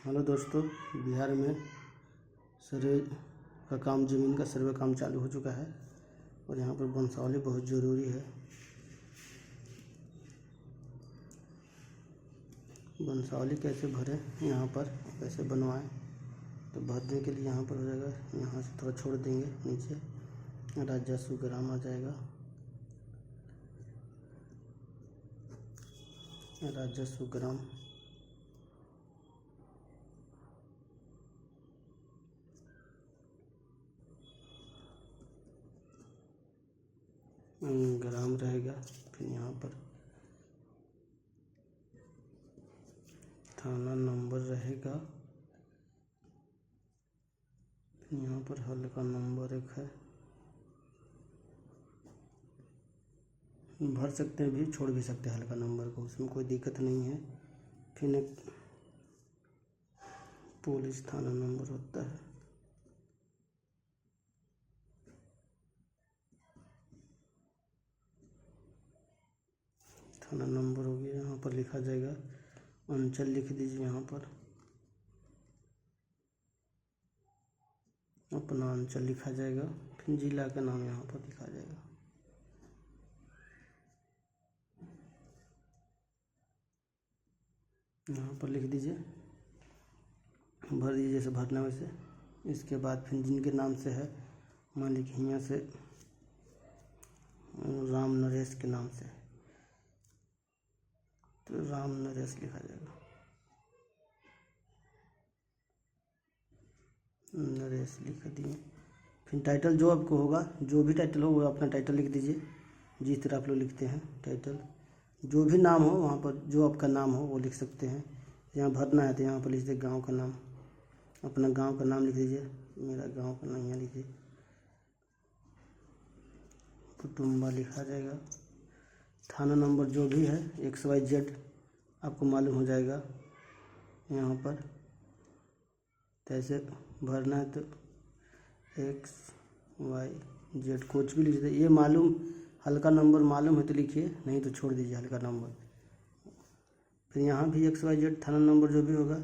Hello दोस्तों, बिहार में सर्वे का काम, ज़मीन का सर्वे काम चालू हो चुका है और यहाँ पर वंशावली बहुत ज़रूरी है। वंशावली कैसे भरें, यहाँ पर कैसे बनवाएं, तो भरने के लिए यहाँ पर हो जाएगा, यहाँ से थोड़ा छोड़ देंगे नीचे, राजस्व ग्राम आ जाएगा। राजस्व ग्राम ग्राम रहेगा। फिर यहाँ पर थाना नंबर रहेगा। फिर यहाँ पर हल्का नंबर एक है, भर सकते हैं भी, छोड़ भी सकते हैं हल्का नंबर को, उसमें कोई दिक्कत नहीं है। फिर एक पुलिस थाना नंबर होता है। थाना नंबर हो गया, यहाँ पर लिखा जाएगा। अंचल लिख दीजिए, यहाँ पर अपना अंचल लिखा जाएगा। फिर जिला का नाम यहाँ पर लिखा जाएगा। यहाँ पर लिख दीजिए, भर दीजिए जैसे भरना वैसे। इसके बाद फिर जिनके नाम से है, मान लीजिए यहाँ से राम नरेश के नाम से, तो राम नरेश लिखा जाएगा, नरेश लिख दिए। फिर टाइटल जो आपको होगा, जो भी टाइटल हो वो अपना टाइटल लिख दीजिए, जिस तरह आप लोग लिखते हैं टाइटल। जो भी नाम हो वहाँ पर जो आपका नाम हो वो लिख सकते हैं। यहाँ भरना है तो यहाँ पर लिख दीजिए गाँव का नाम, अपना गांव का नाम लिख दीजिए। मेरा गांव का नाम यहाँ लिखिए, कुटुम्बा लिखा जाएगा। थाना नंबर जो भी है XYZ आपको मालूम हो जाएगा यहाँ पर। तो ऐसे भरना है तो XYZ कुछ भी लिख दीजिए। ये मालूम, हल्का नंबर मालूम है तो लिखिए, नहीं तो छोड़ दीजिए हल्का नंबर। फिर यहाँ भी XYZ थाना नंबर जो भी होगा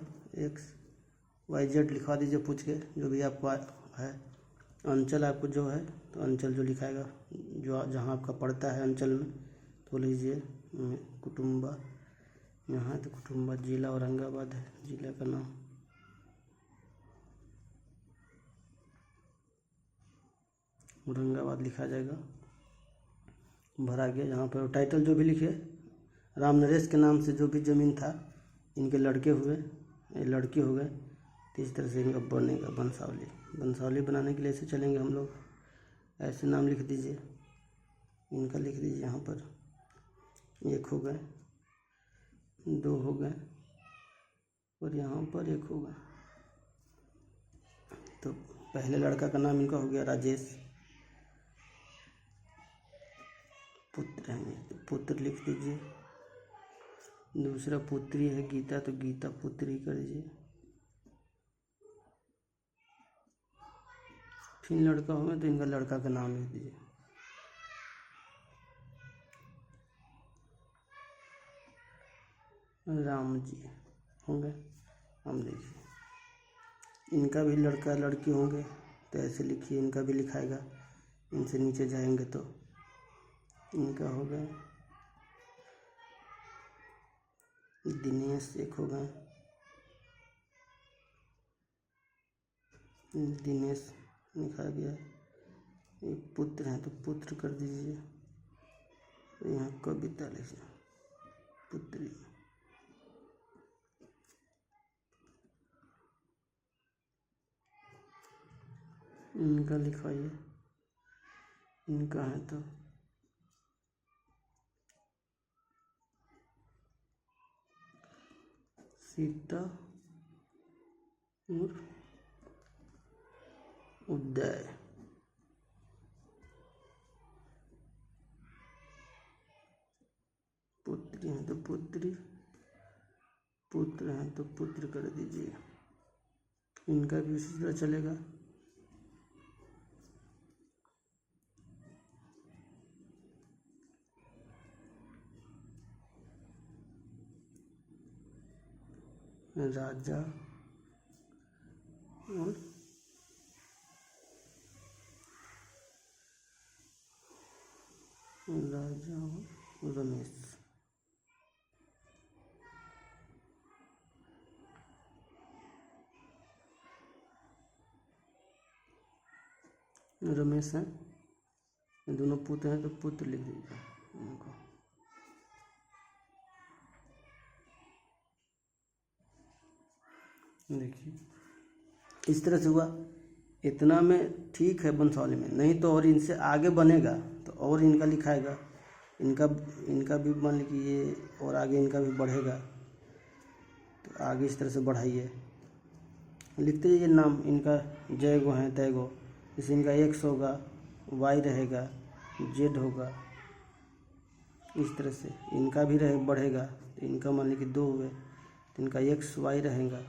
XYZ लिखवा दीजिए, पूछ के जो भी आपको है। अंचल आपको जो है तो अंचल जो लिखाएगा, जो जहाँ आपका पड़ता है अंचल में, तो लीजिए कुटुम्बा। यहाँ तो कुटुम्बा, जिला औरंगाबाद है, जिला का नाम। औरंगाबाद लिखा जाएगा, भरा गया। यहाँ पर टाइटल जो भी लिखे, राम नरेश के नाम से जो भी ज़मीन था, इनके लड़के हुए, ये लड़के हो गए, तो इस तरह से इनका बनेगा वंशावली। वंशावली बनाने के लिए ऐसे चलेंगे हम लोग, ऐसे नाम लिख दीजिए, इनका लिख दीजिए। यहाँ पर 1 हो गए, 2 हो गए और यहाँ पर 1 होगा। तो पहले लड़का का नाम इनका हो गया राजेश, पुत्र है तो पुत्र लिख दीजिए। दूसरा पुत्री है गीता, तो गीता पुत्री कर दीजिए। फिर लड़का होगा तो इनका लड़का का नाम लिख दीजिए। राम जी होंगे, हम देखिए। इनका भी लड़का लड़की होंगे तो ऐसे लिखिए, इनका भी लिखाएगा। इनसे नीचे जाएंगे तो इनका हो गया दिनेश, 1 हो गए, दिनेश लिखा गया। एक पुत्र हैं तो पुत्र कर दीजिए। यहाँ कविता लिखिए, पुत्री। इनका लिखवाइए, इनका है तो सीता और उदय। पुत्री हैं तो पुत्री, पुत्र हैं तो पुत्र कर दीजिए। इनका भी उसी तरह चलेगा। राजा और राजा और रमेश। रमेश हैं, दोनों पुत्र हैं तो पुत्र लिख दीजिए इनको। देखिए इस तरह से हुआ। इतना में ठीक है वंशावली में, नहीं तो और इनसे आगे बनेगा तो और इनका लिखाएगा, इनका भी मान लीजिए ये, और आगे इनका भी बढ़ेगा तो आगे इस तरह से बढ़ाइए, लिखते जाइए नाम इनका। जय गो है तय गो, जैसे इनका एक्स होगा, वाई रहेगा, जेड होगा, इस तरह से इनका भी रहे बढ़ेगा। तो इनका मान लीजिए 2 हुए तो इनका एक्स वाई रहेगा,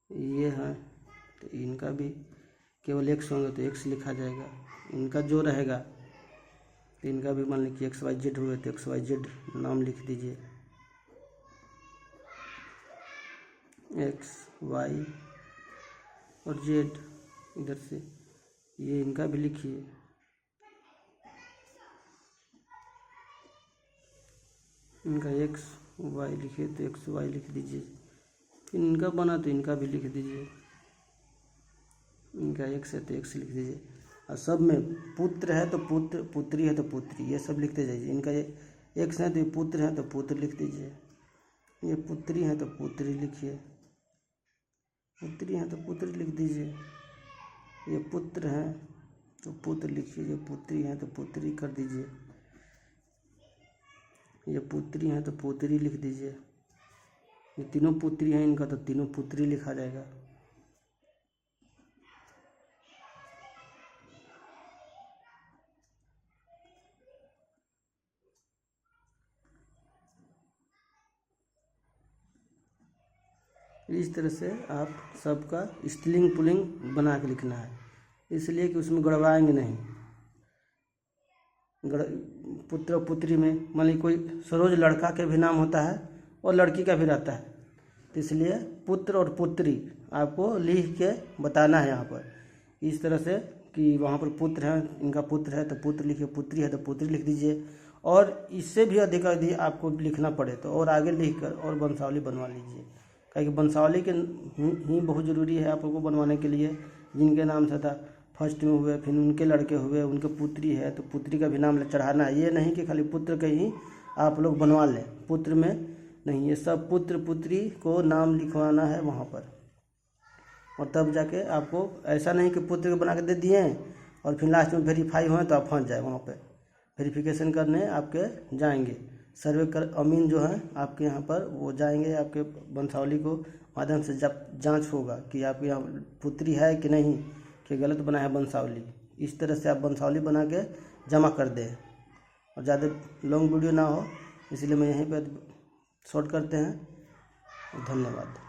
ये है तो इनका भी केवल एक्स होंगे तो एक्स लिखा जाएगा। इनका जो रहेगा तो इनका भी मान लीजिए एक्स वाई जेड हुए तो एक्स वाई जेड नाम लिख दीजिए। एक्स वाई और जेड इधर से, ये इनका भी लिखिए। इनका एक्स वाई लिखिए तो एक्स वाई लिख दीजिए, फिर इनका बना तो इनका भी लिख दीजिए। इनका एक्स है तो एक्स लिख दीजिए। और सब में पुत्र है तो पुत्र, पुत्री है तो पुत्री, ये सब लिखते जाइए। इनका ये एक्स है तो ये पुत्र है तो पुत्र लिख दीजिए, ये पुत्री है तो पुत्री लिखिए, पुत्री है तो पुत्र लिख दीजिए। ये पुत्र हैं तो पुत्र लिखिए, ये पुत्री हैं तो पुत्री कर दीजिए, ये पुत्री हैं तो पुत्री लिख दीजिए। ये तीनों पुत्री हैं इनका तो तीनों पुत्री लिखा जाएगा। इस तरह से आप सबका स्त्रीलिंग पुल्लिंग बना के लिखना है, इसलिए कि उसमें गड़बड़ाएंगे नहीं। पुत्र और पुत्री में मान लीजिए कोई सरोज लड़का के भी नाम होता है और लड़की का भी रहता है, तो इसलिए पुत्र और पुत्री आपको लिख के बताना है यहाँ पर, इस तरह से कि वहाँ पर पुत्र है, इनका पुत्र है तो पुत्र लिखिए, पुत्री है तो पुत्री लिख दीजिए। और इससे भी अधिक यदि आपको लिखना पड़े तो और आगे लिख कर और वंशावली बनवा लीजिए, क्योंकि वंशावली के ही बहुत ज़रूरी है आप लोगों को बनवाने के लिए। जिनके नाम से था फर्स्ट में हुए, फिर उनके लड़के हुए, उनके पुत्री है तो पुत्री का भी नाम चढ़ाना है। ये नहीं कि खाली पुत्र के ही आप लोग बनवा लें, पुत्र में नहीं, ये सब पुत्र पुत्री को नाम लिखवाना है वहाँ पर। और तब जाके आपको ऐसा नहीं कि पुत्र को बना के दे दिए और फिर लास्ट में वेरीफाई हुए तो आप फंस जाए। वहाँ पर वेरिफिकेशन करने आपके जाएंगे, सर्वे कर अमीन जो है आपके यहाँ पर वो जाएंगे, आपके वंशावली को माध्यम से जब जांच होगा कि आपके यहाँ पुत्री है कि नहीं, कि गलत बना है वंशावली। इस तरह से आप वंशावली बना के जमा कर दें। और ज़्यादा लॉन्ग वीडियो ना हो इसलिए मैं यहीं पर शॉर्ट करते हैं। धन्यवाद।